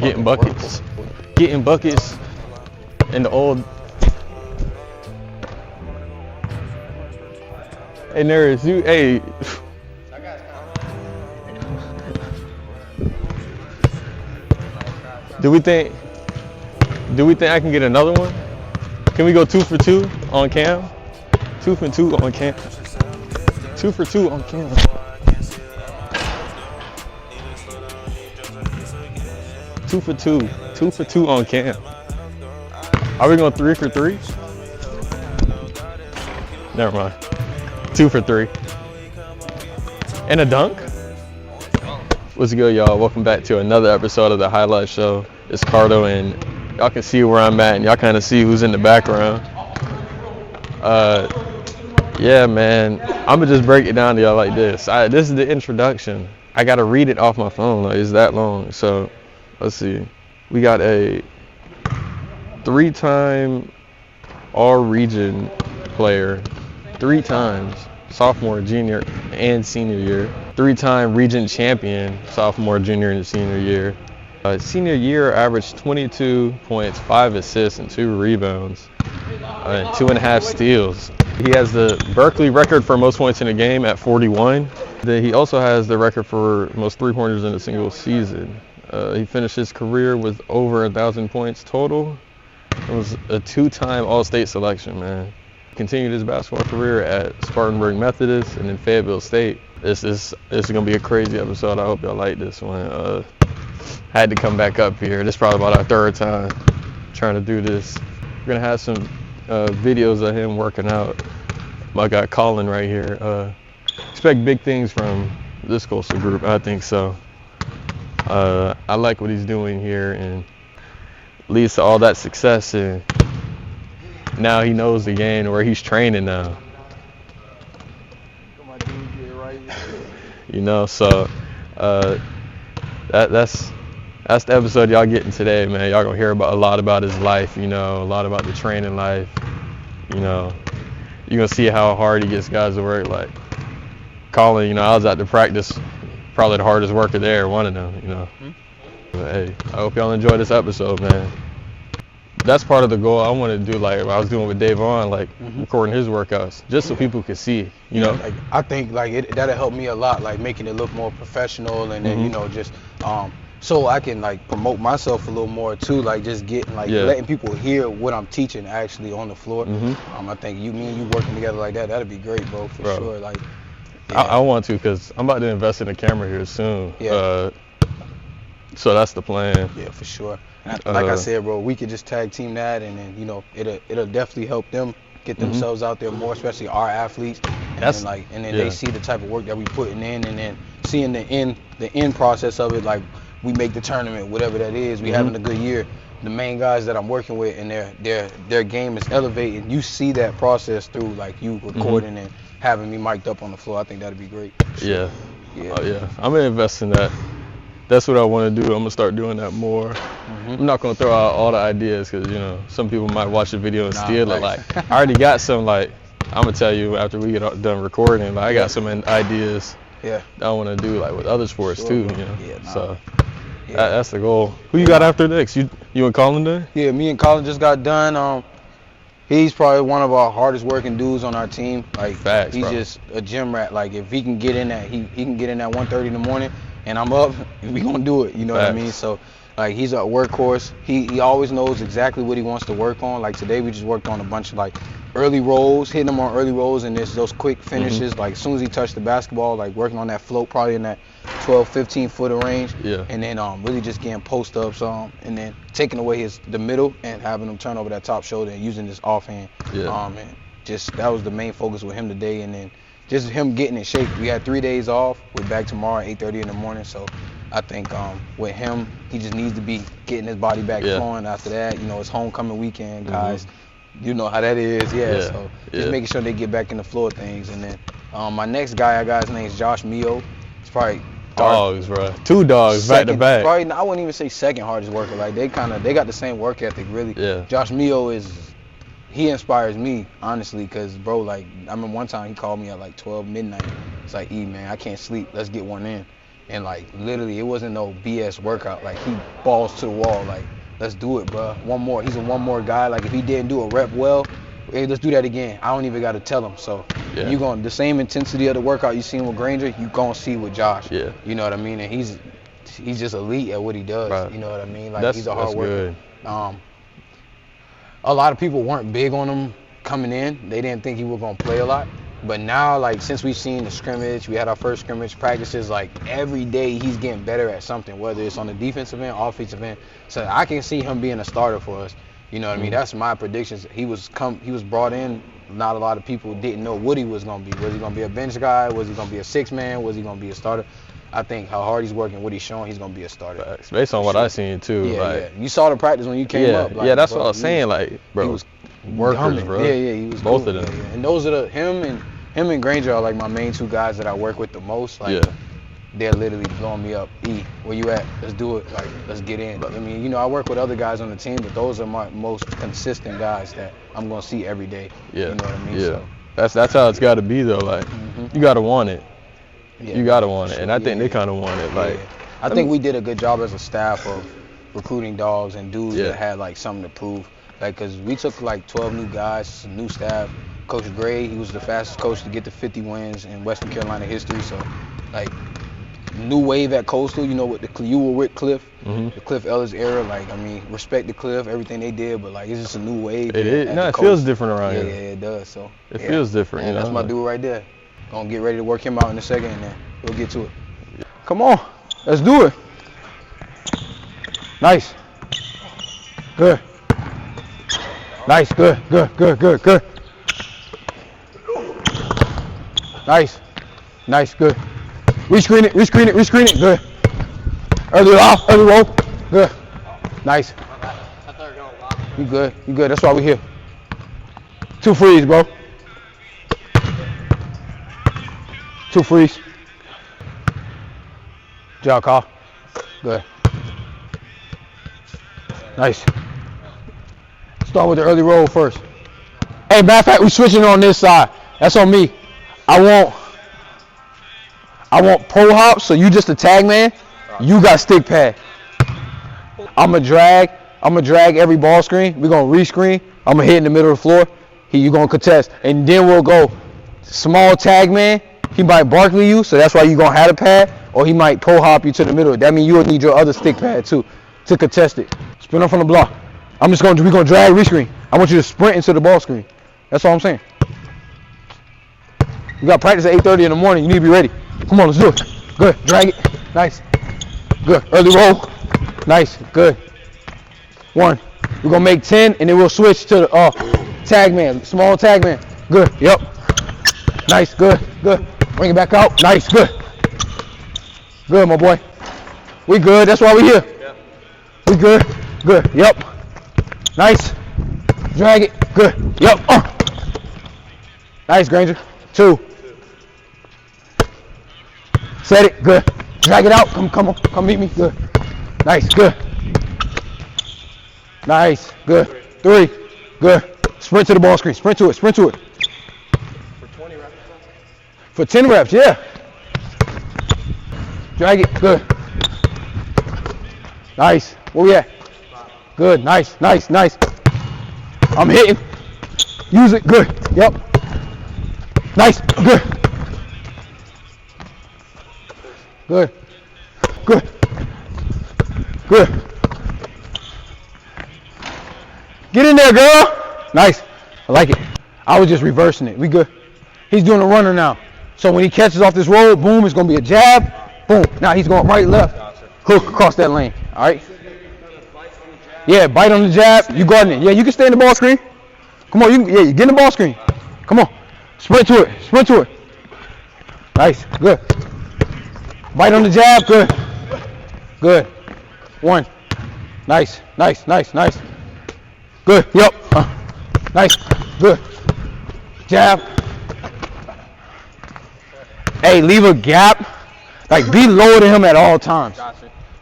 getting buckets. Getting buckets in the old. Hey, nerds, you, hey. Do we think I can get another one? Can we go 2 for 2 on cam? 2 for 2 on cam. 2 for 2 on cam. Two for 2 on cam. Are we going 3 for 3? Never mind. 2 for 3. And a dunk? What's good, y'all? Welcome back to another episode of the Highlight Show. It's Cardo, and y'all can see where I'm at, and y'all kind of see who's in the background. Yeah, man. I'm gonna just break it down to y'all like this. This is the introduction. I gotta read it off my phone. Like, it's that long. So, let's see. We got a 3-time All-Region player, 3 times, sophomore, junior, and senior year. 3-time region champion, sophomore, junior, and senior year. Senior year averaged 22 points, 5 assists, and 2 rebounds, and 2.5 steals. He has the Berkeley record for most points in a game at 41. Then he also has the record for most 3-pointers in a single season. He finished his career with over 1,000 points total. It was a 2-time All-State selection, man. Continued his basketball career at Spartanburg Methodist and then Fayetteville State. This is gonna be a crazy episode. I hope y'all like this one. Had to come back up here. This is probably about our 3rd time trying to do this. We're gonna have some videos of him working out. My guy Colin right here. Expect big things from this coastal group. I think so. I like what he's doing here, and leads to all that success, and now he knows the game where he's training now. You know, so that's the episode y'all getting today, man. Y'all gonna hear about a lot about his life, you know, a lot about the training life. You know, you're gonna see how hard he gets guys to work. Like Colin, you know, I was at the practice, probably the hardest worker there, one of them, you know. But hey, I hope y'all enjoy this episode, man. That's part of the goal I want to do, like what I was doing with Dave on, like recording his workouts, just so people could see, you know. Like, I think like that'll help me a lot, like making it look more professional, and then you know, just so I can like promote myself a little more too, like just getting like letting people hear what I'm teaching actually on the floor. I think me and you working together like that'd be great, bro, for sure. Like, I want to, because I'm about to invest in a camera here soon. So that's the plan. Yeah, for sure. Like I said, bro, we could just tag team that, and then, you know, it'll definitely help them get themselves out there more, especially our athletes. And then they see the type of work that we putting in, and then seeing the end process of it, like we make the tournament, whatever that is, we having a good year. The main guys that I'm working with, and their game is elevating. You see that process through like you recording and having me mic'd up on the floor. I think that'd be great. Yeah. Oh, yeah. I'm gonna invest in that. That's what I want to do. I'm gonna start doing that more. I'm not gonna throw out all the ideas, because, you know, some people might watch the video and steal it. Like, I already got some. Like, I'm gonna tell you after we get done recording. Like, I got some ideas. That I want to do, like with other sports too. You know. So that's the goal. Who you got after next? You and Colin done? Yeah, me and Colin just got done. He's probably one of our hardest working dudes on our team. Like, he's just a gym rat. Like, if he can get in that, he can get in at 1:30 in the morning, and I'm up, we gonna do it. You know what I mean? So, like, he's a workhorse. He always knows exactly what he wants to work on. Like, today we just worked on a bunch of like early rolls, hitting him on early rolls, and there's those quick finishes. Like, as soon as he touched the basketball, like working on that float, probably in that 12, 15 footer range. And then really just getting post ups, and then taking away the middle and having him turn over that top shoulder and using this offhand. And just that was the main focus with him today, and then just him getting in shape. We had 3 days off. We're back tomorrow at 8:30 in the morning. So I think with him, he just needs to be getting his body back flowing after that. You know, it's homecoming weekend, guys. You know how that is. So just making sure they get back in the flow of things. And then my next guy I got, his name's Josh Mio. It's probably dogs, bro. 2 dogs back to back. Probably, I wouldn't even say second hardest worker. Like, they got the same work ethic, really. Josh Mio he inspires me, honestly, because, bro, like, I remember one time he called me at like 12 midnight. It's like, man, I can't sleep. Let's get one in. And like literally, it wasn't no BS workout. Like he balls to the wall. Like, let's do it, bro. One more. He's a one more guy. Like if he didn't do a rep well, hey, let's do that again. I don't even got to tell him. So you going the same intensity of the workout you seen with Granger, you gonna see with Josh. Yeah. You know what I mean? And he's just elite at what he does. Right. You know what I mean? Like he's a hard worker. Good. A lot of people weren't big on him coming in. They didn't think he was gonna play a lot. But now, like, since we've seen the scrimmage, we had our first scrimmage practices, like, every day he's getting better at something, whether it's on the defensive end, offensive end. So I can see him being a starter for us. You know what I mean? That's my predictions. He was brought in. Not a lot of people didn't know what he was going to be. Was he going to be a bench guy? Was he going to be a six-man? Was he going to be a starter? I think how hard he's working, what he's showing, he's going to be a starter. Based on what I seen, too. Yeah. You saw the practice when you came up. Like, that's what I was saying. Like, bro, he was workers, humming. bro. Yeah, he was both cool. of them. Yeah. And those are him and Granger are like my main two guys that I work with the most. Like, they're literally blowing me up. Where you at? Let's do it. Like, let's get in. I mean, you know, I work with other guys on the team, but those are my most consistent guys that I'm gonna see every day. Yeah. You know what I mean? Yeah. So, that's how it's got to be though. Like, you got to want it. Yeah, you got to want it, and I think they kind of want it. Like, I think we did a good job as a staff of recruiting dogs and dudes that had like something to prove. Like, cause we took like 12 new guys, some new staff. Coach Gray, he was the fastest coach to get to 50 wins in Western Carolina history. So, like, new wave at Coastal, you know, you were with Cliff, the Cliff Ellis era. Like, I mean, respect the Cliff, everything they did, but like, it's just a new wave. It is. No, it feels different around here. Yeah, it does. So it feels different. You know? That's my dude right there. Gonna get ready to work him out in a second, and then we'll get to it. Come on, let's do it. Nice. Good. Nice. Good. Nice, good. Rescreen it, good. Early roll, good. Nice. You good, that's why we're here. 2 frees, bro. 2 frees. Good job, Carl. Good. Nice. Start with the early roll first. Hey, matter of fact, we're switching on this side. That's on me. I want pro hops, so you just a tag man. You got stick pad. I'ma drag every ball screen. We're gonna rescreen. I'ma hit in the middle of the floor. You gonna contest. And then we'll go small tag man. He might Berkeley you, so that's why you gonna have a pad, or he might pro hop you to the middle. That means you'll need your other stick pad too to contest it. Spin up from the block. we're gonna drag rescreen. I want you to sprint into the ball screen. That's all I'm saying. You got practice at 8:30 in the morning. You need to be ready. Come on, let's do it. Good. Drag it. Nice. Good. Early roll. Nice. Good. 1. We're going to make 10, and then we'll switch to the tag man. Small tag man. Good. Yep. Nice. Good. Bring it back out. Nice. Good. Good, my boy. We good. That's why we're here. We good. Yep. Nice. Drag it. Good. Yep. Nice, Granger. 2. Set it. Good. Drag it out. Come on. Come meet me. Good. Nice. Good. Nice. Good. 3. Good. Sprint to the ball screen. Sprint to it. For 20 reps? For 10 reps, yeah. Drag it. Good. Nice. Where we at? Good. Nice. I'm hitting. Use it. Good. Yep. Nice. Good. Get in there, girl. Nice. I like it. I was just reversing it. We good. He's doing a runner now. So when he catches off this roll, boom, it's going to be a jab. Boom. Now he's going right, left. Hook across that lane. All right? Yeah, bite on the jab. You guarding it. Yeah, you can stay in the ball screen. Come on. You get in the ball screen. Come on. Sprint to it. Nice. Good. Bite on the jab. Good. 1. Nice. Good. Yep. Nice. Good. Jab. Hey, leave a gap. Like, be lower than him at all times.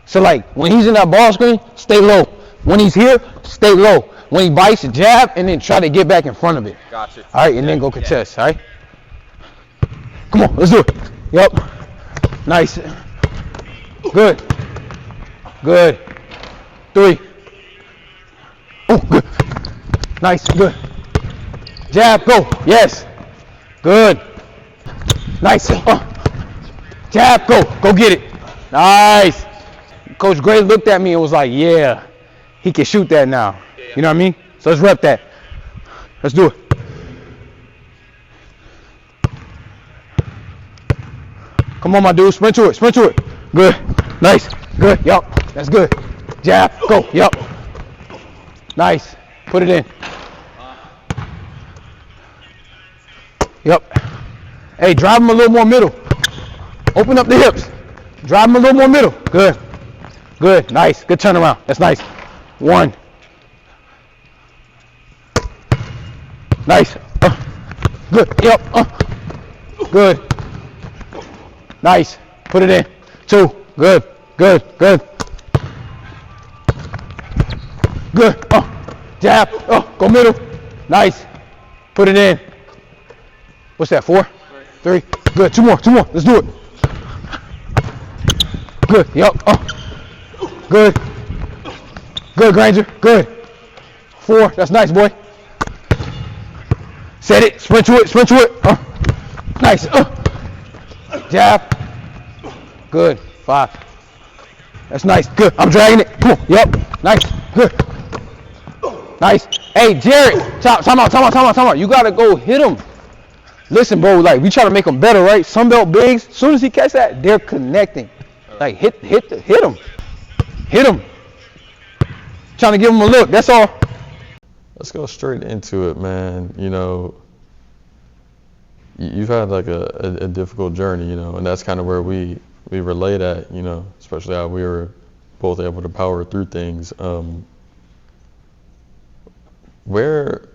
So, like, when he's in that ball screen, stay low. When he's here, stay low. When he bites, jab, and then try to get back in front of it. Gotcha. All right, and then go contest. All right. Come on, let's do it. Yep. Nice. Good. Good. 3. Oh, good. Nice. Good. Jab. Go. Yes. Good. Nice. Jab. Go. Go get it. Nice. Coach Gray looked at me and was like, yeah, he can shoot that now. You know what I mean? So let's rep that. Let's do it. Come on, my dude. Sprint to it. Sprint to it. Good. Nice. Good. Yup. That's good. Jab. Go. Yup. Nice. Put it in. Yup. Hey, drive him a little more middle. Open up the hips. Drive him a little more middle. Good. Good. Nice. Good turnaround. That's nice. 1. Nice. Good. Yep. Good. Nice. Put it in. 2. Good. Good. Good. Good. Jab. Go middle. Nice. Put it in. What's that? 4? 3. Good. 2 more. 2 more. Let's do it. Good. Yep. Good. Good, Granger. Good. 4. That's nice, boy. Set it. Sprint to it. Sprint to it. Nice. Jab. Good. 5. That's nice. Good. I'm dragging it. Come on. Yep. Nice. Good. Nice. Hey, Jared. Time out. You got to go hit him. Listen, bro. Like, we try to make them better, right? Sunbelt bigs. As soon as he catch that, they're connecting. Like, hit him. Hit him. Trying to give him a look. That's all. Let's go straight into it, man. You know, you've had like a difficult journey, you know, and that's kind of where we relate at, you know, especially how we were both able to power through things. Where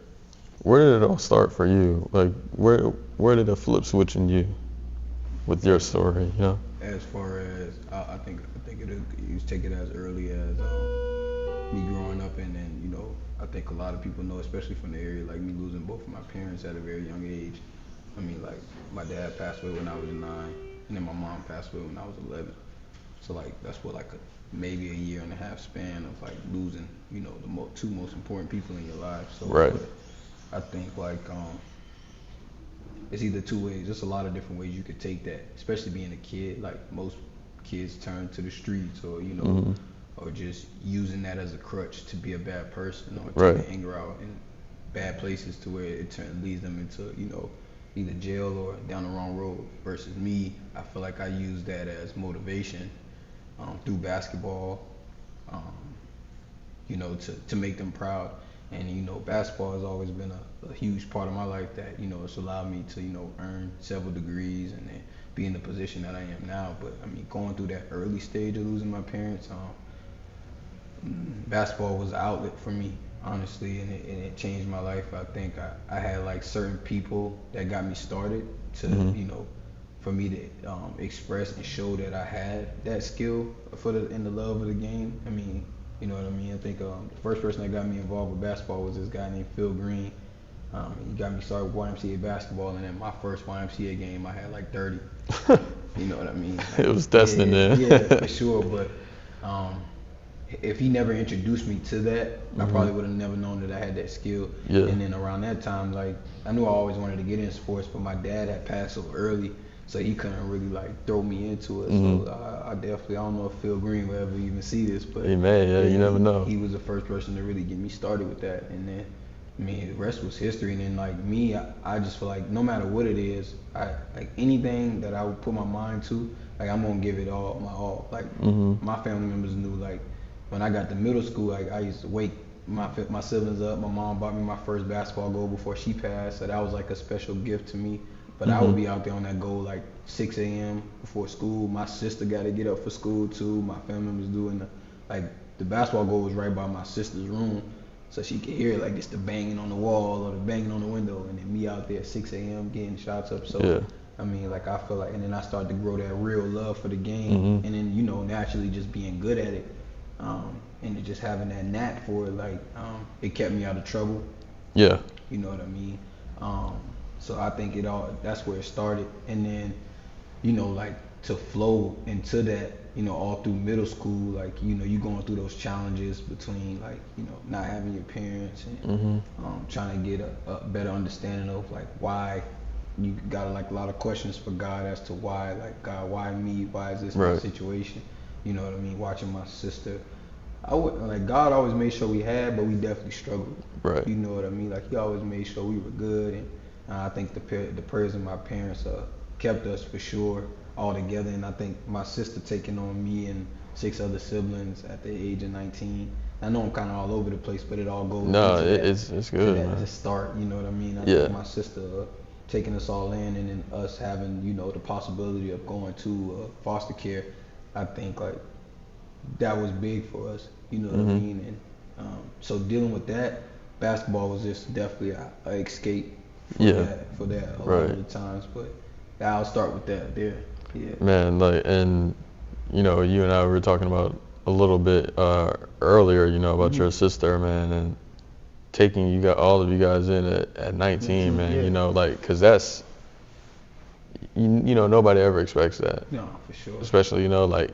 did it all start for you? Like, where did the flip switch in you with your story, you know? As far as I think you take it as early as me growing up, and then, you know, I think a lot of people know, especially from the area, like me losing both of my parents at a very young age. I mean, like, my dad passed away when I was 9, and then my mom passed away when I was 11. So, like, that's what, like, maybe a year and a half span of, like, losing, you know, the 2 most important people in your life. So, right. I think, like, it's either 2 ways. There's a lot of different ways you could take that, especially being a kid. Like, most kids turn to the streets, or, you know, or just using that as a crutch to be a bad person, or take anger out in bad places to where it leads them into, you know, either jail or down the wrong road. Versus me, I feel like I use that as motivation through basketball, you know, to make them proud. And, you know, basketball has always been a huge part of my life that, you know, it's allowed me to, you know, earn several degrees and then be in the position that I am now. But, I mean, going through that early stage of losing my parents, basketball was an outlet for me, honestly, and it changed my life. I think I had, like, certain people that got me started to, you know, for me to express and show that I had that skill in the love of the game. I mean, you know what I mean? I think the first person that got me involved with basketball was this guy named Phil Green. He got me started with YMCA basketball, and then my first YMCA game, I had like 30. You know what I mean? Like, it was destined, yeah, for sure. But if he never introduced me to that, I probably would have never known that I had that skill. Yeah. And then around that time, like, I knew I always wanted to get in sports, but my dad had passed so early, so he couldn't really, like, throw me into it. So I definitely, I don't know if Phil Green will ever even see this, but he may, you never know. He was the first person to really get me started with that. And then, I mean, the rest was history. And then, like, me, I just feel like no matter what it is, like, anything that I would put my mind to, like, I'm gonna give it all my all. Like, my family members knew, like, when I got to middle school, like, I used to wake my siblings up. My mom bought me my first basketball goal before she passed, so that was like a special gift to me. But I would be out there on that goal like 6 a.m. before school. My sister got to get up for school too. My family members doing the basketball goal was right by my sister's room, so she could hear like just the banging on the wall or the banging on the window, and then me out there at 6 a.m. getting shots up. So I mean, like, I feel like, and then I started to grow that real love for the game, and then, you know, naturally just being good at it, and just having that knack for it, like, it kept me out of trouble. Yeah. You know what I mean? So I think that's where it started. And then, you know, like, to flow into that, all through middle school, like, you going through those challenges between, like, not having your parents and trying to get a better understanding of, like, why you got, like, a lot of questions for God as to why, like, God, why me? Why is this my situation? You know what I mean? Watching my sister. Like, God always made sure we had, but we definitely struggled. Right. You know what I mean? Like, He always made sure we were good, and I think the prayers of my parents kept us for sure all together. And I think my sister taking on me and 6 other siblings at the age of 19. I know I'm kind of all over the place, but it all goes. No, it's good, to that, man. to start, you know what I mean? I think my sister taking us all in, and then us having, the possibility of going to foster care. I think, like, that was big for us, you know what I mean? And so dealing with that, basketball was just definitely an escape for that a lot of the times. But I'll start with that there. Yeah. Man, like, and you and I were talking about a little bit earlier, about your sister, man, and taking all of you guys in at 19, man. Like, cause that's nobody ever expects that. No, for sure. Especially like,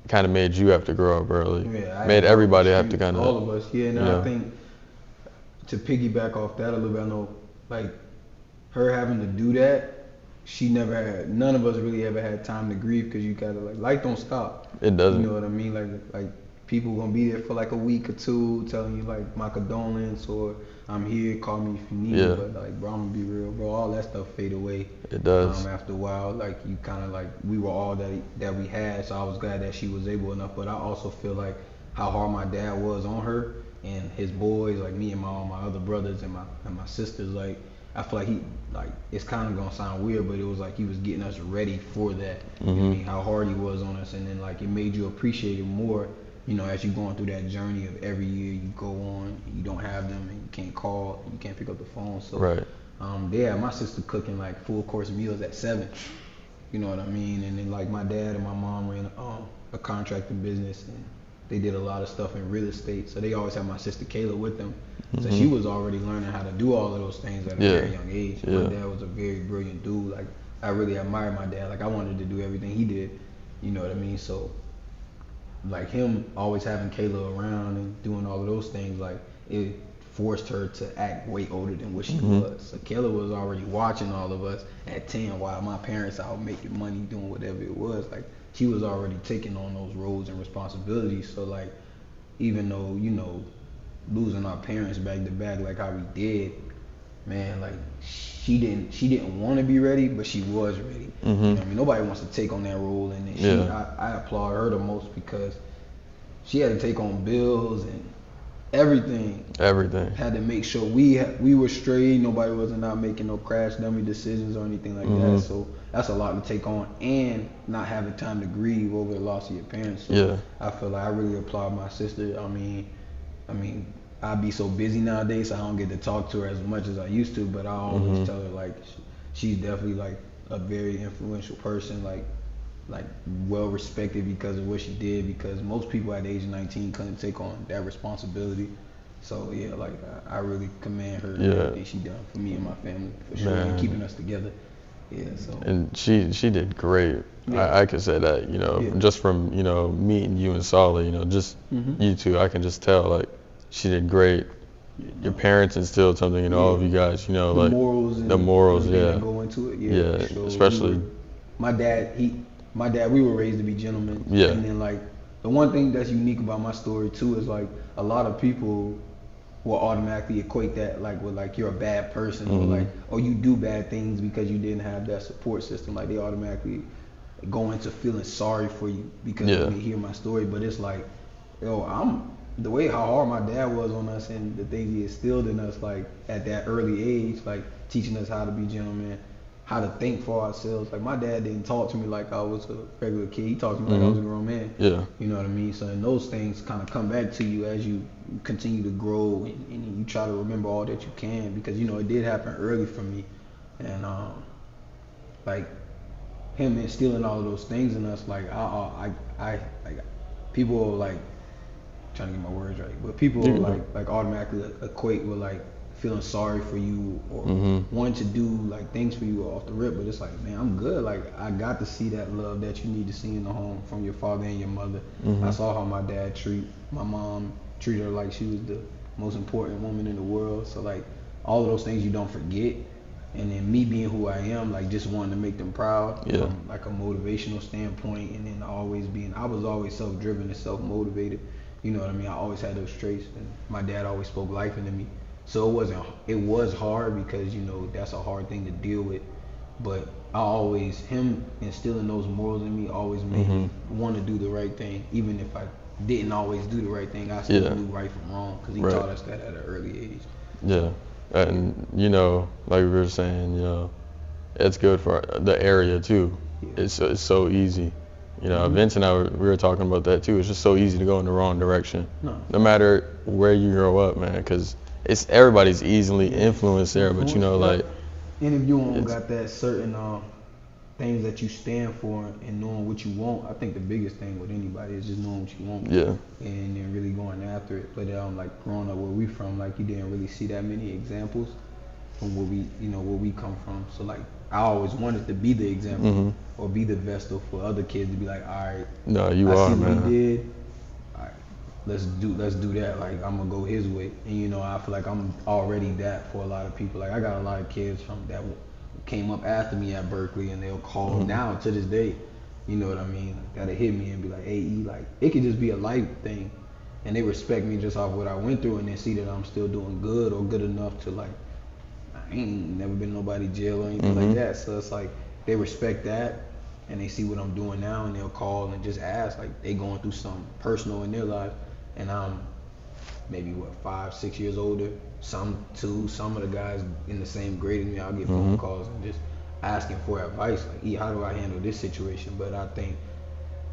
kind of made you have to grow up early. Yeah, made everybody have to kind of. All of us, yeah. And I think to piggyback off that a little bit, I know, like, her having to do that, none of us really ever had time to grieve, because you gotta, like, life don't stop. It doesn't. You know what I mean? Like people gonna be there for like a week or two, telling you, like, my condolence, or I'm here, call me if you need me. But, like, bro, I'm gonna be real, bro. All that stuff fade away. It does. After a while, like, you kind of, like, we were all that we had. So I was glad that she was able enough. But I also feel like how hard my dad was on her and his boys, like me and my other brothers and my sisters. Like, I feel like it's kind of gonna sound weird, but it was like he was getting us ready for that. You know what I mean? How hard he was on us, and then, like, it made you appreciate it more. As you're going through that journey of every year you go on, you don't have them, and you can't call, you can't pick up the phone. So, they had my sister cooking, like, full course meals at 7. You know what I mean? And then, like, my dad and my mom ran a contracting business, and they did a lot of stuff in real estate. So they always had my sister Kayla with them. So she was already learning how to do all of those things at a very young age. My dad was a very brilliant dude. Like, I really admired my dad. Like, I wanted to do everything he did. You know what I mean? So, like, him always having Kayla around and doing all of those things, like, it forced her to act way older than what she was. So Kayla was already watching all of us at 10 while my parents out making money, doing whatever it was. Like, she was already taking on those roles and responsibilities. So, like, even though, losing our parents back to back like how we did, man, like, she didn't want to be ready, but she was ready. You know what I mean? Nobody wants to take on that role, and then I applaud her the most, because she had to take on bills and everything. Had to make sure we were straight. Nobody wasn't out making no crash dummy decisions or anything like that. So that's a lot to take on, and not having time to grieve over the loss of your parents. So I feel like I really applaud my sister. I mean, I'd be so busy nowadays, so I don't get to talk to her as much as I used to, but I always tell her, like, she's definitely, like, a very influential person, like well respected because of what she did, because most people at the age of 19 couldn't take on that responsibility. So, yeah, like, I really commend her and everything she done for me and my family, for sure, and keeping us together. Yeah, so. And she did great. I could say that, just from, meeting you and Solly, just you two, I can just tell, like, she did great. Your parents instilled something in all of you guys, like morals and the morals, that go into it. Sure. Especially my dad, we were raised to be gentlemen. And then, like, the one thing that's unique about my story too is, like, a lot of people will automatically equate that, like, with, like, you're a bad person, or, like, or you do bad things because you didn't have that support system. Like, they automatically go into feeling sorry for you because they hear my story. But it's like, the way how hard my dad was on us and the things he instilled in us, like, at that early age, like, teaching us how to be gentlemen, how to think for ourselves. Like, my dad didn't talk to me like I was a regular kid. He talked to me like I was a grown man. You know what I mean? So, and those things kind of come back to you as you continue to grow, and you try to remember all that you can, because, it did happen early for me. And, like, him instilling all of those things in us, like, I people, like, trying to get my words right, but people like automatically equate with, like, feeling sorry for you or wanting to do like things for you off the rip, but it's like, man, I'm good. Like I got to see that love that you need to see in the home from your father and your mother. I saw how my dad treat my mom, treat her like she was the most important woman in the world. So like all of those things you don't forget. And then me being who I am, like just wanting to make them proud from like a motivational standpoint, and then I was always self-driven and self-motivated. You know what I mean? I always had those traits, and my dad always spoke life into me. So it was hard because, you know, that's a hard thing to deal with. But him instilling those morals in me always made me want to do the right thing. Even if I didn't always do the right thing, I still knew right from wrong because he taught us that at an early age. Yeah. And, you know, like we were saying, you know, it's good for the area too. Yeah. It's so easy. You know, Vince and I we were talking about that too. It's just so easy to go in the wrong direction. No matter where you grow up, man, because everybody's easily influenced there. But, you know, like. And if you don't got that certain things that you stand for and knowing what you want, I think the biggest thing with anybody is just knowing what you want. Yeah. And then really going after it. But like growing up where we from, like you didn't really see that many examples from where we come from. So like I always wanted to be the example or be the vessel for other kids to be like, all right, no, you I are, see man. what he did. All right, let's do that. Like I'm gonna go his way. And you know, I feel like I'm already that for a lot of people. Like I got a lot of kids from that came up after me at Berkeley, and they'll call now to this day, you know what I mean, gotta hit me and be like, hey, E, like it could just be a life thing, and they respect me just off what I went through, and they see that I'm still doing good or good enough to, like, I ain't never been nobody jail or anything like that. So it's like they respect that, and they see what I'm doing now, and they'll call and just ask, like they going through something personal in their life, and I'm maybe 5-6 years older, some of the guys in the same grade as me, I'll get phone calls and just asking for advice, like, E, how do I handle this situation? But I think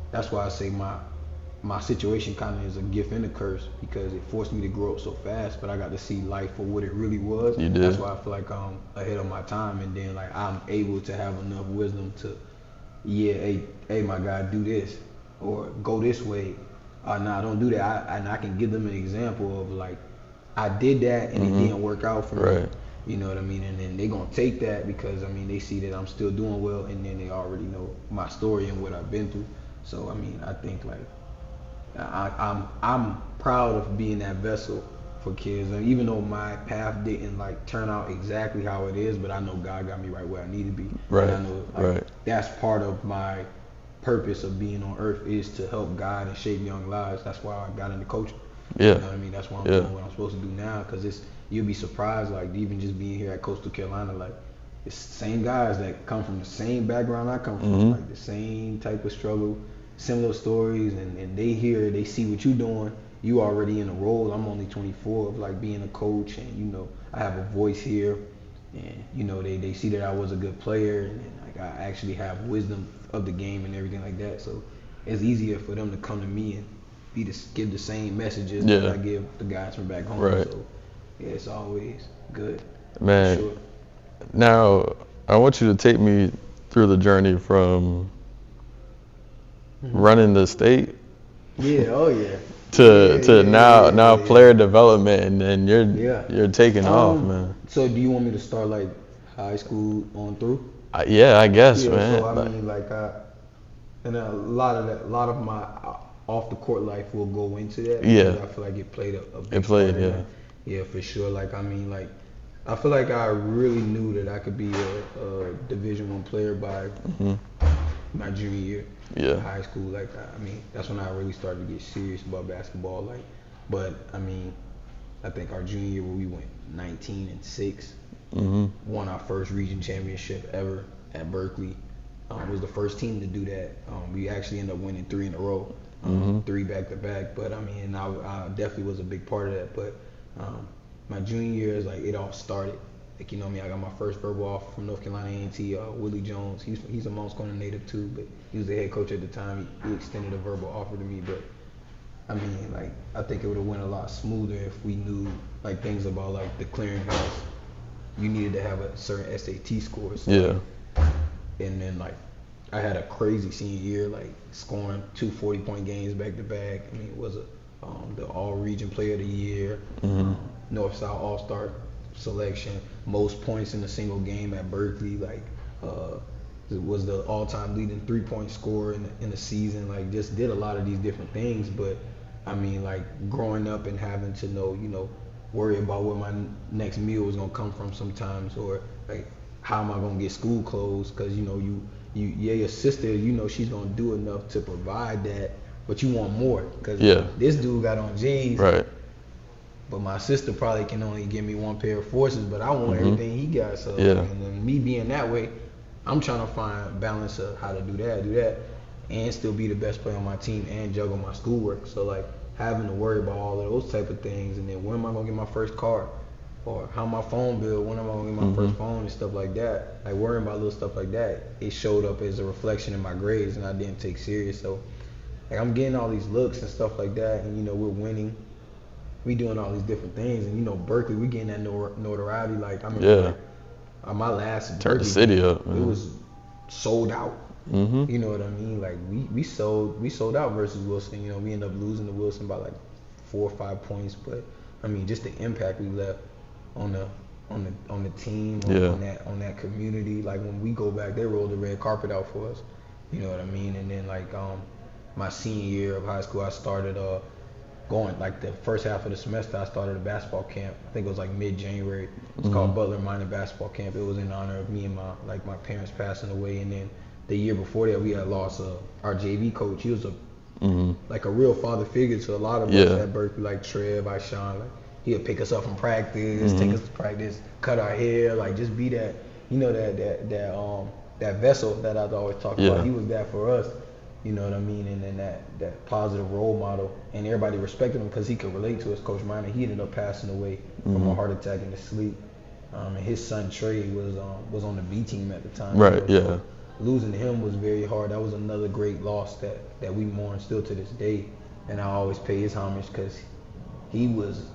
that's why I say my situation kind of is a gift and a curse, because it forced me to grow up so fast, but I got to see life for what it really was. You did. That's why I feel like I'm ahead of my time, and then like I'm able to have enough wisdom to, hey my guy, do this or go this way. Nah, don't do that. And I can give them an example of like, I did that and it didn't work out for me. You know what I mean? And then they're going to take that because, I mean, they see that I'm still doing well, and then they already know my story and what I've been through. So, I mean, I think like, I'm proud of being that vessel for kids. And even though my path didn't like turn out exactly how it is, but I know God got me right where I need to be. Right. And I know like, that's part of my purpose of being on earth, is to help guide and shape young lives. That's why I got into coaching. Yeah. You know what I mean? That's why I'm doing what I'm supposed to do now, because you'll be surprised, like even just being here at Coastal Carolina, like it's the same guys that come from the same background I come from, like the same type of struggle, similar stories, and they see what you're doing. You already in a role. I'm only 24, of like being a coach, and you know I have a voice here, and you know they see that I was a good player, and like I actually have wisdom of the game and everything like that. So it's easier for them to come to me and give the same messages that I give the guys from back home. So yeah, it's always good. Man, sure. Now I want you to take me through the journey from running the state. To now player development, and you're taking off, man. So do you want me to start like high school on through? I guess, man. So I mean, like, and a lot of my off the court life will go into that. Yeah. I feel like it played a big part in that. Yeah, for sure. Like, I mean, like, I feel like I really knew that I could be a Division I player by my junior year. Yeah. High school, like, I mean, that's when I really started to get serious about basketball. Like, but I mean, I think our junior year where we went 19-6, won our first region championship ever at Berkeley. Was the first team to do that. We actually ended up winning 3 in a row, 3 back to back. But I mean, I definitely was a big part of that. But my junior year is like it all started. Like, you know what I mean, I got my first verbal offer from North Carolina A&T, Willie Jones. He's a Mount Corner native too, but he was the head coach at the time. He extended a verbal offer to me, but I mean, like, I think it would have went a lot smoother if we knew like things about like the clearinghouse. You needed to have a certain SAT score. So, and then like I had a crazy senior year, like scoring 2 40-point games back to back. I mean, it was the all-region player of the year, North-South All-Star selection, most points in a single game at Berkeley, like was the all-time leading three-point scorer in the season. Like, just did a lot of these different things. But I mean, like, growing up and having to know, worry about where my next meal was gonna come from sometimes, or like how am I gonna get school clothes? Because your sister, she's gonna do enough to provide that, but you want more. Because this dude got on jeans, right? But my sister probably can only give me one pair of forces, but I want everything he got. So and then me being that way, I'm trying to find balance of how to do that, and still be the best player on my team and juggle my schoolwork. So like having to worry about all of those type of things, and then when am I gonna get my first car, or how my phone bill, when am I gonna get my first phone and stuff like that. Like worrying about little stuff like that, it showed up as a reflection in my grades, and I didn't take serious. So like I'm getting all these looks and stuff like that, and we're winning. We doing all these different things, and Berkeley, we getting that notoriety. Like I remember my last turned the Berkeley city game, up. Man. It was sold out. You know what I mean? Like we sold out versus Wilson. We ended up losing to Wilson by like 4 or 5 points, but I mean just the impact we left on the team, on that community. Like when we go back, they roll the red carpet out for us. You know what I mean? And then like my senior year of high school, I started going like the first half of the semester. I started a basketball camp. I think it was like mid-January. It's called Butler Minor Basketball Camp. It was in honor of me and my parents passing away. And then the year before that, we had lost our JV coach. He was like a real father figure to a lot of us at Berkeley, like Trev, Ishan. Like he'd pick us up from practice, take us to practice, cut our hair, like just be that, that vessel that I've always talked about. He was that for us. You know what I mean? And then that positive role model, and everybody respected him because he could relate to us. Coach Minor, he ended up passing away from a heart attack in his sleep. And his son Trey was on the B team at the time. Right. So losing him was very hard. That was another great loss that we mourn still to this day. And I always pay his homage because he was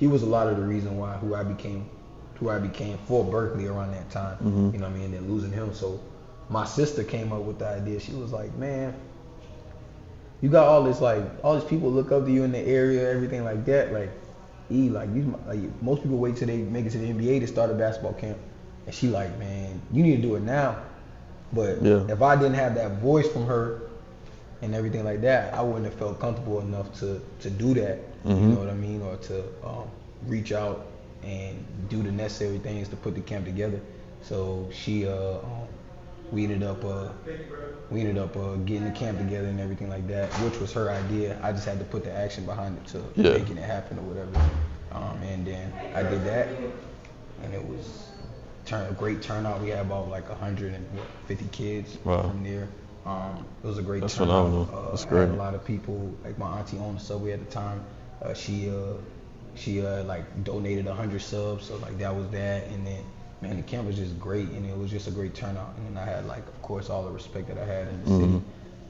a lot of the reason who I became for Berkeley around that time. You know what I mean? And then losing him, so. My sister came up with the idea. She was like, man, you got all these people look up to you in the area, everything like that. Like, most people wait till they make it to the NBA to start a basketball camp. And she like, man, you need to do it now. But if I didn't have that voice from her and everything like that, I wouldn't have felt comfortable enough to do that. You know what I mean? Or to reach out and do the necessary things to put the camp together. So she we ended up getting the camp together and everything like that, which was her idea. I just had to put the action behind it to making it happen or whatever. And then I did that, and it was a great turnout. We had about like 150 kids from there. It was a great turnout. Phenomenal. That's great. I had a lot of people, like my auntie owned the Subway at the time. She like donated 100 subs, so like that was that. And then man, the camp was just great, and it was just a great turnout. And then I had, like, of course, all the respect that I had in the city.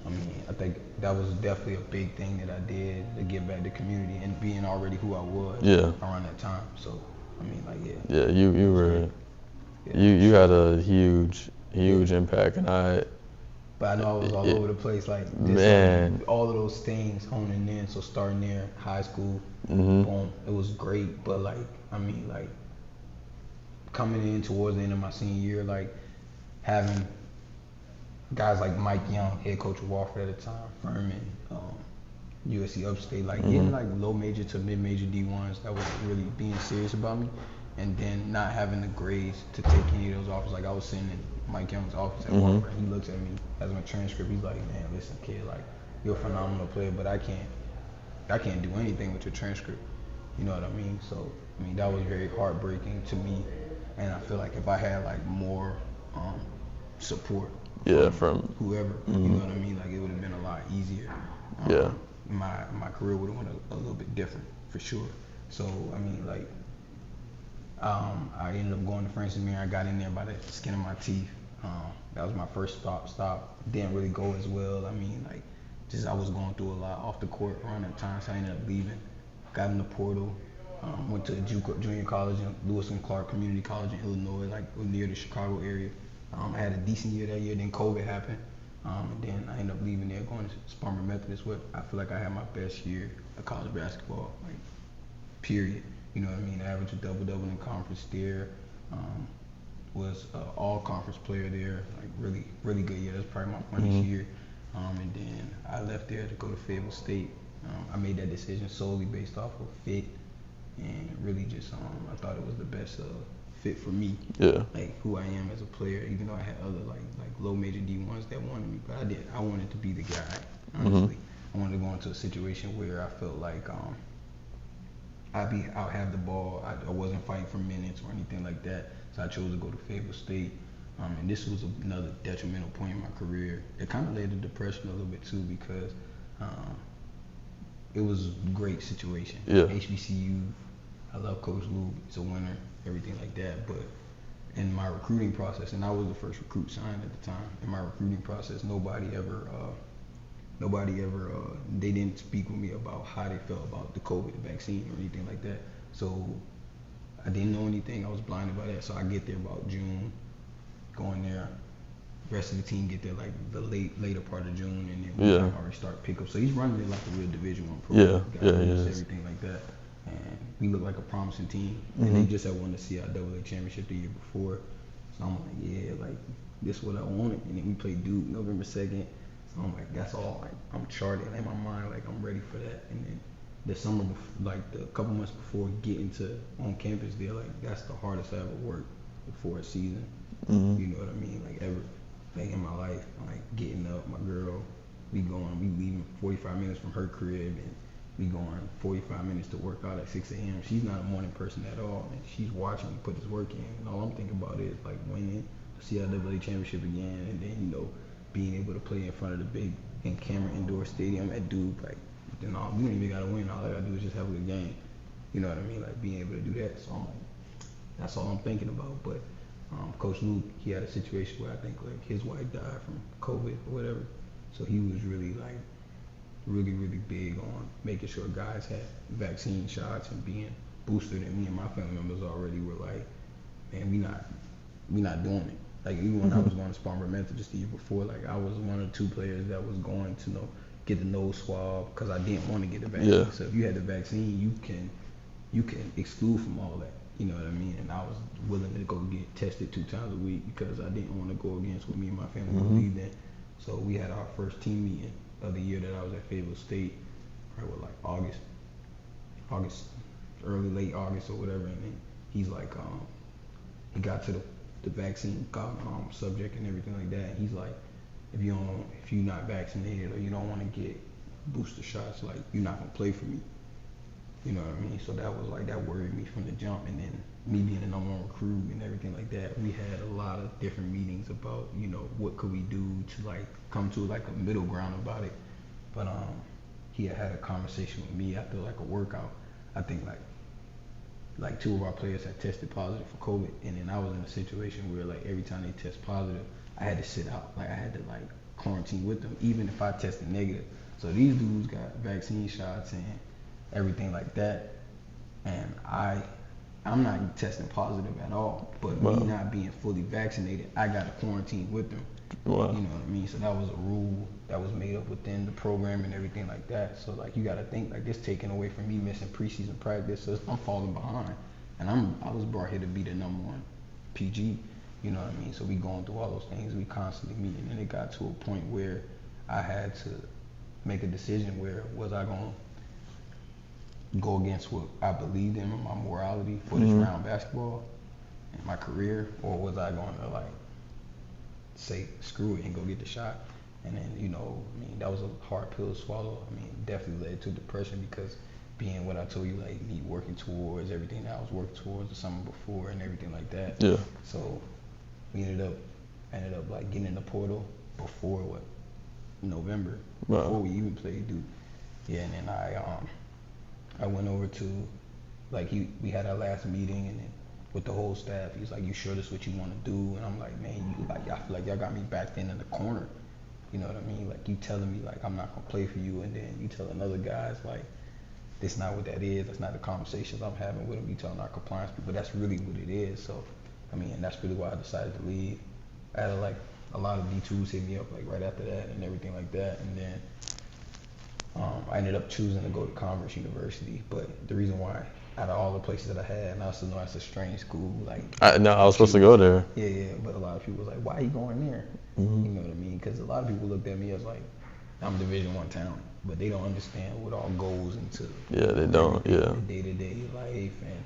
I mean, I think that was definitely a big thing that I did to give back to the community and being already who I was around that time. So, I mean, like, Yeah, you were, you had a huge impact, and But I know I was all over the place, like, all of those things honing in. So starting there, high school, boom, it was great. But, like, I mean, like, coming in towards the end of my senior year, like having guys like Mike Young, head coach of Wofford at the time, Furman, USC Upstate, like getting like low major to mid major D1s that was really being serious about me, and then not having the grades to take any of those offers. Like I was sitting in Mike Young's office at Wofford, and he looks at me as my transcript. He's like, man, listen, kid, like you're a phenomenal player, but I can't do anything with your transcript. You know what I mean? So I mean that was very heartbreaking to me. And I feel like if I had like more support from whoever, you know what I mean, like it would have been a lot easier. My career would have went a little bit different for sure. So I mean, like I ended up going to Francis Marion. I got in there by the skin of my teeth. That was my first stop. Didn't really go as well. I mean, like just I was going through a lot off the court around that time, so I ended up leaving. Got in the portal. Went to a junior college in Lewis and Clark Community College in Illinois, like near the Chicago area. I had a decent year that year, then COVID happened. And then I ended up leaving there, going to Sparmer Methodist, where I feel like I had my best year of college basketball, like, period. You know what I mean? Averaged a double-double in conference there. Was an all-conference player there. Like really, really good year. That's probably my funnest year. And then I left there to go to Fayetteville State. I made that decision solely based off of fit, and really just I thought it was the best fit for me. Yeah. Like who I am as a player, even though I had other like low major D1s that wanted me, but I wanted to be the guy. Honestly, I wanted to go into a situation where I felt like I'll have the ball. I wasn't fighting for minutes or anything like that. So I chose to go to Fayetteville State. And this was another detrimental point in my career. It kind of led to depression a little bit too, because it was a great situation. Yeah. HBCU, I love Coach Luke. He's a winner, everything like that. But in my recruiting process, and I was the first recruit signed at the time. In my recruiting process, nobody ever, they didn't speak with me about how they felt about the COVID vaccine or anything like that. So I didn't know anything. I was blinded by that. So I get there about June, going there. The rest of the team get there like the later part of June, and then we already start pickup. So he's running it like a real Division I program. Everything like that. And we look like a promising team. And they just had won the CIAA championship the year before. So I'm like, yeah, like this is what I wanted. And then we played Duke November 2nd. So I'm like, that's all. Like I'm charted in my mind. Like I'm ready for that. And then the summer, like the couple months before getting to on campus there, like that's the hardest I ever worked before a season. You know what I mean? Like ever, like in my life, like getting up, my girl, we leaving 45 minutes from her crib, and we going 45 minutes to work out at 6 a.m. She's not a morning person at all, and she's watching me put this work in, and all I'm thinking about is like winning the CIAA championship again, and then being able to play in front of the big in-camera indoor stadium at Duke, like. You know, we don't even gotta win. All I gotta do is just have a good game. You know what I mean? Like being able to do that. So I'm like, that's all I'm thinking about. But Coach Luke, he had a situation where I think like his wife died from COVID or whatever. So he was really like, really big on making sure guys had vaccine shots and being boosted. And me and my family members already were like, man, we not doing it. Like even when I was going to Spartanburg Mental just the year before, like I was one of 2 players that was going to get the nose swab because I didn't want to get the vaccine. Yeah. So if you had the vaccine, you can exclude from all that. You know what I mean? And I was willing to go get tested 2 times a week because I didn't want to go against what me and my family believed in. So we had our first team meeting of the year that I was at Fayetteville State, probably like August, late August or whatever. And then he's like, he got to the vaccine subject and everything like that. And he's like, if you're not vaccinated or you don't want to get booster shots, like you're not gonna play for me. You know what I mean? So that was like, that worried me from the jump. And then me being the number 1 recruit and everything like that, we had a lot of different meetings about, what could we do to like come to like a middle ground about it. But he had a conversation with me after like a workout. I think like 2 of our players had tested positive for COVID, and then I was in a situation where like every time they test positive, I had to sit out. Like I had to like quarantine with them, even if I tested negative. So these dudes got vaccine shots and everything like that, and I'm not testing positive at all. But me not being fully vaccinated, I got to quarantine with them. Wow. You know what I mean? So that was a rule that was made up within the program and everything like that. So like you got to think like this taken away from me missing preseason practice, so I'm falling behind, and I was brought here to be the number 1 PG. You know what I mean? So we going through all those things. We constantly meeting, and it got to a point where I had to make a decision where was I going to go against what I believed in my morality for this round of basketball and my career, or was I going to like say screw it and go get the shot? And then, I mean, that was a hard pill to swallow. I mean, it definitely led to depression because being what I told you, like me working towards everything that I was working towards the summer before and everything like that. Yeah. So we ended up like getting in the portal before November, before we even played Duke. Yeah, and then I went over to like we had our last meeting, and then with the whole staff, he's like, "You sure this is what you want to do?" And I'm like, "Man, I feel like y'all got me backed in the corner." You know what I mean? Like you telling me like I'm not gonna play for you, and then you telling other guys like that's not what that is. That's not the conversations I'm having with them. You telling our compliance people that's really what it is. So I mean, and that's really why I decided to leave. I had like a lot of D2s hit me up like right after that and everything like that, and then I ended up choosing to go to Converse University. But the reason why out of all the places that I had, and I also know that's a strange school. Like, I was supposed to go there. Yeah, but a lot of people was like, why are you going there? Mm-hmm. You know what I mean? Because a lot of people looked at me as like, I'm Division I talent, but they don't understand what all goes into. Yeah, they don't. Yeah. The day-to-day life and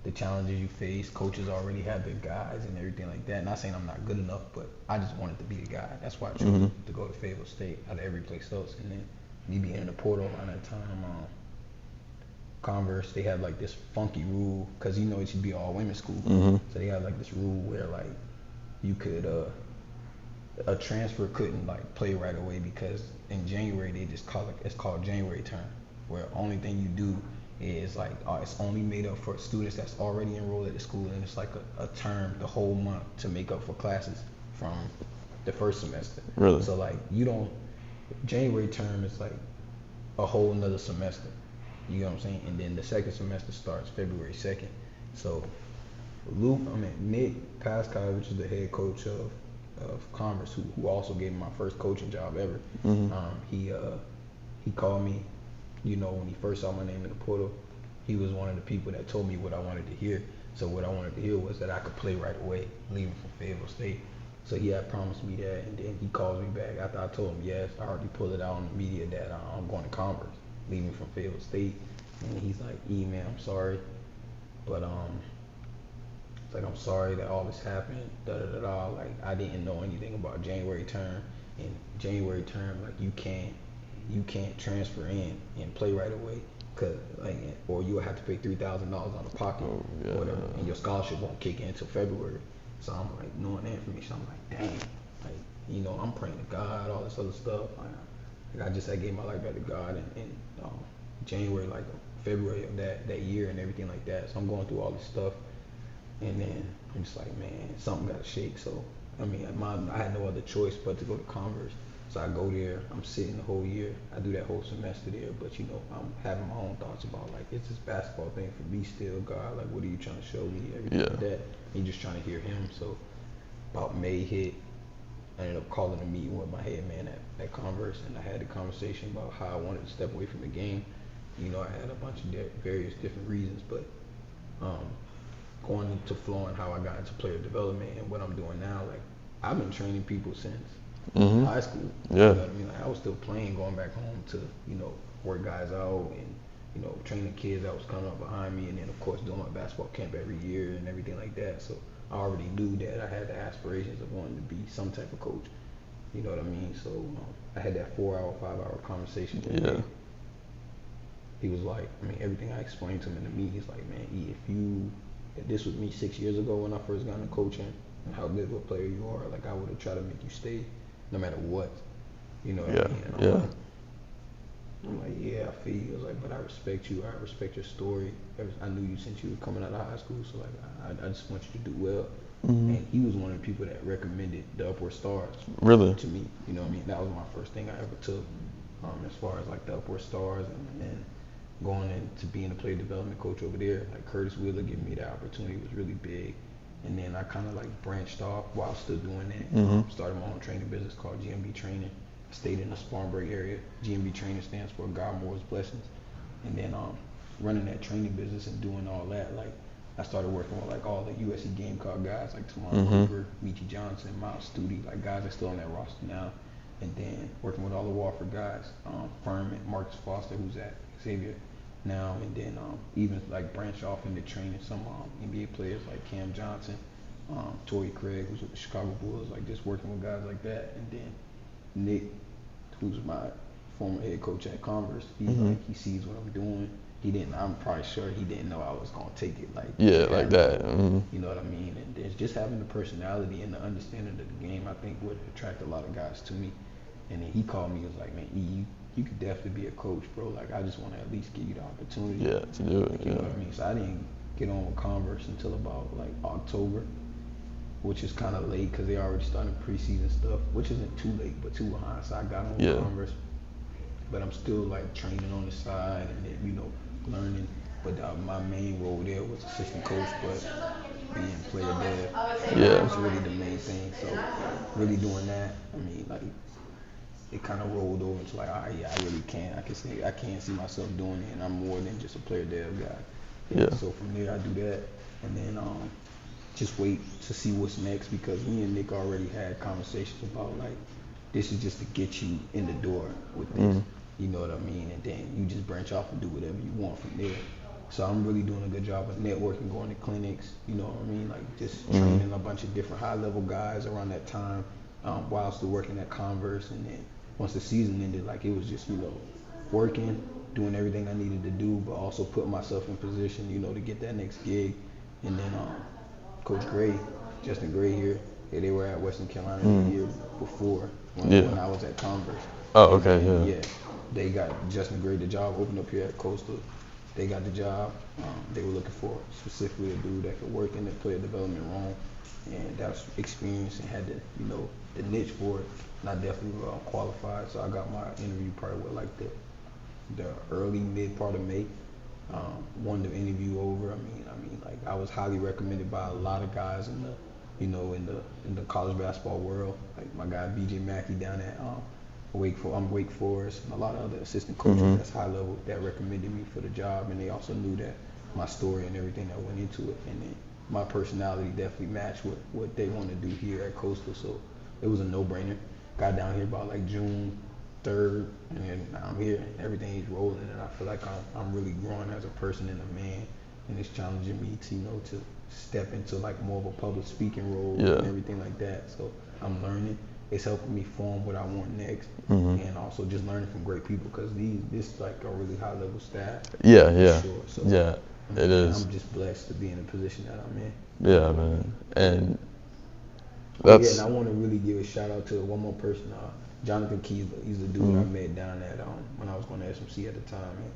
the challenges you face. Coaches already have their guys and everything like that. Not saying I'm not good enough, but I just wanted to be the guy. That's why I chose to go to Fayetteville State out of every place else. And then me being in the portal around that time, Converse, they had like this funky rule, because it should be all women's school. So they had like this rule where like you could a transfer couldn't like play right away, because in January they just call it's called January term, where only thing you do is like it's only made up for students that's already enrolled at the school, and it's like a term the whole month to make up for classes from the first semester. Really? So like January term is like a whole another semester. You know what I'm saying? And then the second semester starts February 2nd. So Nick Pascal, which is the head coach of Commerce, who also gave me my first coaching job ever. He called me, when he first saw my name in the portal. He was one of the people that told me what I wanted to hear. So what I wanted to hear was that I could play right away, leaving from Fayetteville State. So he had promised me that, and then he calls me back after I told him yes. I already pulled it out on the media that I'm going to Commerce, leaving from Fayetteville State. And he's like, man, I'm sorry, but it's like, I'm sorry that all this happened, like I didn't know anything about January term. And January term, like you can't transfer in and play right away, or you'll have to pay $3,000 out of pocket or whatever, and your scholarship won't kick in until February. So I'm like, knowing that information, I'm like, dang, like I'm praying to God, all this other stuff. Like I just gave my life back to God in January, like February of that year and everything like that. So I'm going through all this stuff, and then I'm just like, man, something got to shake. So I had no other choice but to go to Converse. So I go there. I'm sitting the whole year. I do that whole semester there. But I'm having my own thoughts about like, it's this basketball thing for me still, God. Like, what are you trying to show me? Everything like that. And just trying to hear Him. So about May hit, I ended up calling a meeting with my head man at Converse, and I had a conversation about how I wanted to step away from the game. I had a bunch of various different reasons, but going into flow and how I got into player development and what I'm doing now, like I've been training people since high school. Yeah. You know what I mean? Like, I was still playing, going back home to, work guys out and, training kids that was coming up behind me, and then of course doing my basketball camp every year and everything like that. So I already knew that I had the aspirations of wanting to be some type of coach. You know what I mean? So I had that 5-hour conversation with him. He was like, everything I explained to him in the meeting, he's like, man, if this was me 6 years ago when I first got into coaching, and how good of a player you are, like I would have tried to make you stay no matter what. You know what I mean? And I'm like, yeah, I feel you. I was like, but I respect you. I respect your story. I knew you since you were coming out of high school, so like I just want you to do well. And he was one of the people that recommended the Upward Stars to me. You know what I mean? That was my first thing I ever took, as far as like the Upward Stars, and going into being a player development coach over there. Like Curtis Wheeler giving me that opportunity was really big. And then I kind of like branched off while still doing that. Started my own training business called GMB Training. Stayed in the Spartanburg area. GMB Training stands for God Moore's Blessings. And then running that training business and doing all that, like I started working with like all the USC Gamecock guys, like Tamar Cooper, Michi Johnson, Miles Studi, like guys that are still on that roster now. And then working with all the Wofford guys, Furman, Marcus Foster, who's at Xavier now, and then even like branch off into training some NBA players like Cam Johnson, Torrey Craig, who's with the Chicago Bulls, like just working with guys like that. And then Nick, who's my former head coach at Converse, he sees what I'm doing. I'm probably sure he didn't know I was gonna take it like that. You know what I mean? And it's just having the personality and the understanding of the game, I think, would attract a lot of guys to me. And then he called me, he was like, man, you could definitely be a coach, bro. Like, I just want to at least give you the opportunity. Yeah, to do it. You know what I mean? So I didn't get on with Converse until about like October, which is kind of late because they already started preseason stuff, which isn't too late, but too behind. So I got on with Converse, but I'm still like training on the side and then, learning. But my main role there was assistant coach, but being player dev was really the main thing. So really doing that, like, it kind of rolled over into like, all right, yeah, I really can. I can see myself doing it, and I'm more than just a player dev guy. Yeah. So from there I do that, and then just wait to see what's next, because me and Nick already had conversations about like, this is just to get you in the door with this. You know what I mean? And then you just branch off and do whatever you want from there. So I'm really doing a good job of networking, going to clinics, you know what I mean? Like just training a bunch of different high-level guys around that time, while still working at Converse. And then once the season ended, like it was just, you know, working, doing everything I needed to do, but also putting myself in position, you know, to get that next gig. And then Coach Gray, Justin Gray here, they were at Western Carolina the year before when I was at Converse. Oh, okay, Yeah, they got Justin Gray the job opened up here at Coastal. They got the job. They were looking for specifically a dude that could work in the player development room, and that was experienced and had the, you know, the niche for it. And I definitely qualified. So I got my interview probably with like the early mid part of May. Won the interview over. I mean, like I was highly recommended by a lot of guys in the, you know, in the college basketball world. Like my guy BJ Mackey down at Wake Forest, and a lot of other assistant coaches that's high level that recommended me for the job, and they also knew that my story and everything that went into it, and then my personality definitely matched what they want to do here at Coastal. So it was a no-brainer. Got down here about like June 3rd, and then I'm here. Everything is rolling, and I feel like I'm really growing as a person and a man, and it's challenging me to, you know, to step into like more of a public speaking role and everything like that. So I'm learning. It's helping me form what I want next, and also just learning from great people, because this is like a really high level staff. Yeah. Sure. So It is. I'm just blessed to be in the position that I'm in. Yeah, man. And that's. And I want to really give a shout out to one more person, Jonathan Keesler. He's the dude I met down at when I was going to SMC at the time. And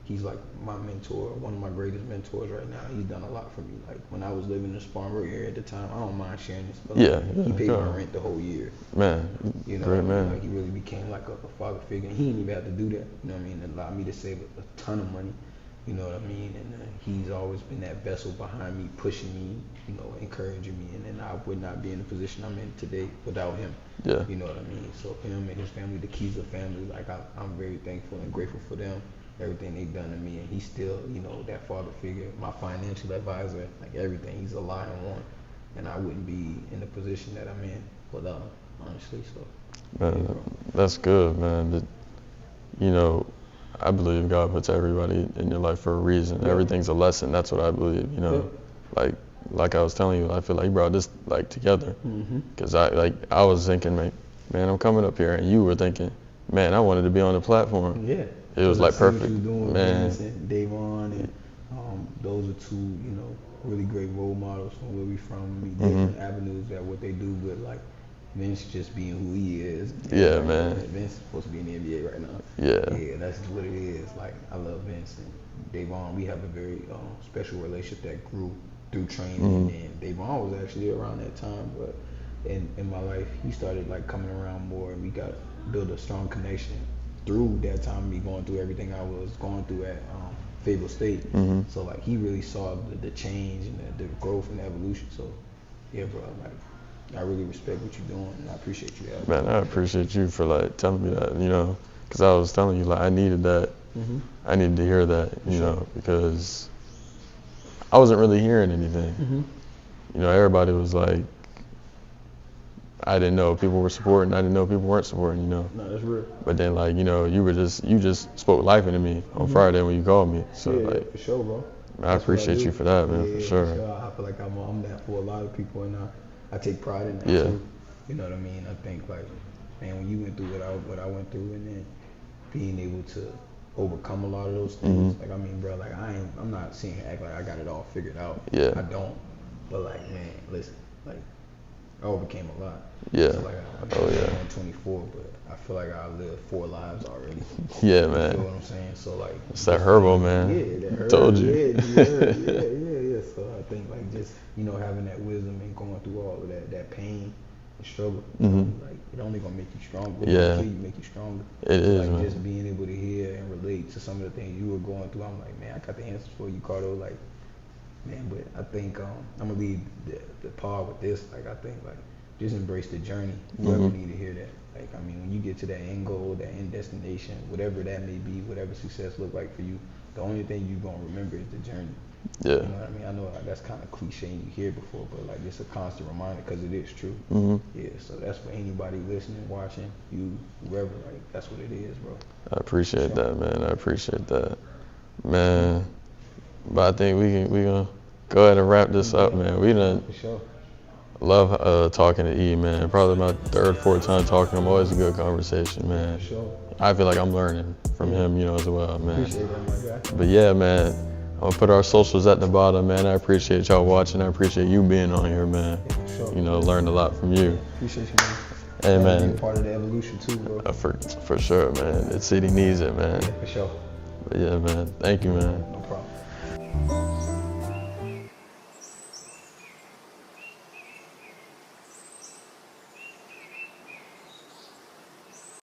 he's like my mentor, one of my greatest mentors right now. He's done a lot for me. Like when I was living in the Spartanburg area at the time, I don't mind sharing this, but he paid my rent the whole year. Man, you know, great man. Like he really became like a father figure. And he didn't even have to do that. You know what I mean? It allowed me to save a ton of money. You know what I mean? And he's always been that vessel behind me, pushing me, you know, encouraging me. And then I would not be in the position I'm in today without him. Yeah. You know what I mean? So him and his family, the Keesler family, like I'm very thankful and grateful for them, everything they've done to me. And he's still, you know, that father figure, my financial advisor, like everything. He's a lot in one. And I wouldn't be in the position that I'm in without him, honestly. So, man, that's good, man. You know, I believe God puts everybody in your life for a reason. Everything's a lesson. That's what I believe, you know. Like I was telling you, I feel like you brought this like together. Because I was thinking, man, I'm coming up here, and you were thinking, man, I wanted to be on the platform. Yeah. It was like perfect. What doing, man. And Davon, and those are two, you know, really great role models from where we from. Different avenues at what they do, but like Vince just being who he is. Yeah, man. Vince is supposed to be in the NBA right now. Yeah, that's just what it is. Like I love Vince and Davon. We have a very special relationship that grew through training. And Davon was actually around that time, but in my life, he started like coming around more, and we got build a strong connection through that time. Me going through everything I was going through at Fayetteville State. So like he really saw the change and the growth and the evolution. So yeah, bro, like I really respect what you're doing, and I appreciate you. Man, I appreciate you for like telling me that, you know, because I was telling you like I needed that. I needed to hear that, you know, because I wasn't really hearing anything. You know, everybody was like, I didn't know people were supporting. I didn't know people weren't supporting. You know. No, that's real. But then, like, you know, you just spoke life into me on Friday when you called me. So like, for sure, bro. I appreciate you for that, man, for sure. I feel like I'm that for a lot of people, and I take pride in that too. You know what I mean? I think like, man, when you went through what I went through, and then being able to overcome a lot of those things, like I mean, bro, like I'm not seeing it act like I got it all figured out. Yeah. I don't. But like, man, listen, like I overcame a lot. Yeah. So like I'm 24, but I feel like I lived 4 lives already. Yeah, man. You know what I'm saying? So like it's that herbal, man. Yeah, that herbal. Told you. Yeah. So I think like just, you know, having that wisdom and going through all of that pain and struggle, like it only gonna make you stronger. Yeah. Make you stronger. It is, like man. Just being able to hear and relate to some of the things you were going through. I'm like, man, I got the answers for you, Cardo. Like, man, but I think I'm gonna leave the pod with this. Like, I think like just embrace the journey. Whoever need to hear that. Like, I mean, when you get to that end goal, that end destination, whatever that may be, whatever success look like for you, the only thing you're gonna remember is the journey. Yeah. You know what I mean? I know that's kind of cliche and you hear it before, but like it's a constant reminder because it is true. Yeah, so that's for anybody listening, watching, you, whoever, like that's what it is, bro. I appreciate that, man. I appreciate that, man. But I think we gonna go ahead and wrap this up, man. We done. For sure. Love talking to E, man. Probably my third, fourth time talking to him. Always a good conversation, man. For sure. I feel like I'm learning from him, as well, man. Appreciate that, my guy. But yeah, man, I'm gonna put our socials at the bottom, man. I appreciate y'all watching. I appreciate you being on here, man. Yeah, for sure. Learned a lot from you. Appreciate you, man. Hey, man. Be a part of the evolution too, bro. For sure, man. The city needs it, man. Yeah, for sure. But yeah, man. Thank you, man.